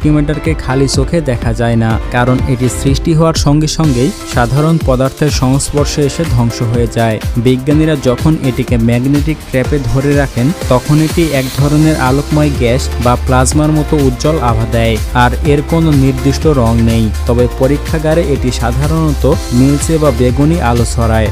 Milky ম্যাটারকে খালি চোখে দেখা যায় না, কারণ এটি সৃষ্টি হওয়ার সঙ্গে সঙ্গেই সাধারণ পদার্থের সংস্পর্শে এসে ধ্বংস হয়ে যায়। বিজ্ঞানীরা যখন এটিকে ম্যাগনেটিক ট্র্যাপে ধরে রাখেন তখন এটি এক ধরনের আলোকময় গ্যাস বা প্লাজমার মতো উজ্জ্বল আভা দেয়, আর এর কোনো নির্দিষ্ট রং নেই। তবে পরীক্ষাগারে এটি সাধারণত নীলচে বা বেগুনি আলো ছড়ায়।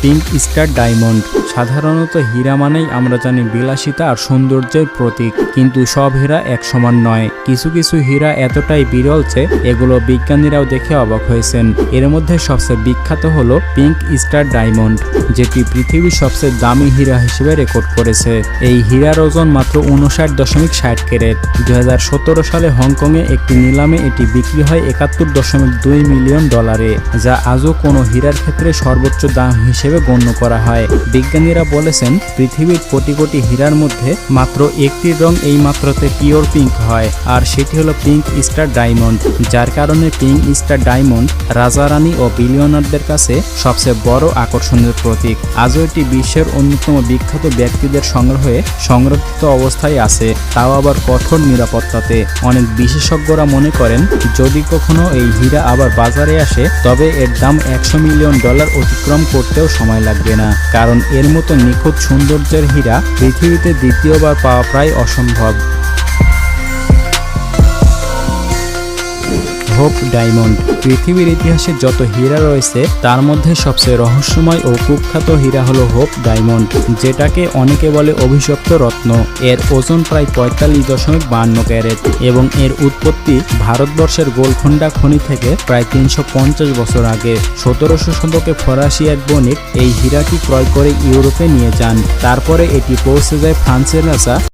Pink star diamond. সাধারণত হীরা মানেই আমরা জানি বিলাসিতা আর সৌন্দর্যের প্রতীক, কিন্তু সব হীরা এক সমান নয়। কিছু কিছু হীরা এতটাই বিরল যে এগুলো বিজ্ঞানীরাও দেখে অবাক হয়েছেন। এর মধ্যে সবচেয়ে বিখ্যাত হলো পিঙ্ক স্টার ডায়মন্ড, যেটি পৃথিবীর সবচেয়ে দামি হীরা হিসেবে রেকর্ড করেছে। এই হীরার ওজন মাত্র 59.60 ক্যারেট। 2017 সালে হংকংয়ে একটি নিলামে এটি বিক্রি হয় $71.2 মিলিয়ন, যা আজও কোনো হীরার ক্ষেত্রে সর্বোচ্চ দাম হিসেবে গণ্য করা হয়। বিজ্ঞানীরা বলেছেন পৃথিবীর কোটি কোটি হীরার মধ্যে মাত্র একটি রং এই মাত্রাতে পিওর পিঙ্ক হয়, আর সেটি হলো পিঙ্ক স্টার ডায়মন্ড, যার কারণে পিঙ্ক স্টার ডায়মন্ড রাজা রানী ও বিলিয়নারদের কাছে সবচেয়ে বড় আকর্ষণের প্রতীক। আজও এটি বিশ্বের অন্যতম বিখ্যাত ব্যক্তিদের সংগ্রহে সংরক্ষিত অবস্থায় আছে, তাও আবার কঠোর নিরাপত্তাতে। অনেক বিশেষজ্ঞরা মনে করেন যদি কখনো এই হীরা আবার বাজারে আসে তবে এর দাম $100 মিলিয়ন অতিক্রম করতেও সময় লাগবে না, কারণ এর মতো নিখুঁত সৌন্দর্যের হীরা পৃথিবীতে দ্বিতীয়বার পাওয়া প্রায় অসম্ভব। Hope diamond. পৃথিবীর ইতিহাসে যত হীরা রয়েছে তার মধ্যে সবচেয়ে রহস্যময় ও কুখ্যাত হীরা হলো হোপ ডায়মন্ড, যেটাকে অনেকে বলে অভিশপ্ত রত্ন। এর ওজন প্রায় 45.52 ক্যারেট এবং এর উৎপত্তি ভারতবর্ষের গোলকোন্ডা খনি থেকে প্রায় 350 বছর আগে। 1700 শতকে ফরাসি এক বণিক এই হীরাটি ক্রয় করে ইউরোপে নিয়ে যান। তারপরে এটি পৌঁছে যায় ফ্রান্সের রাজা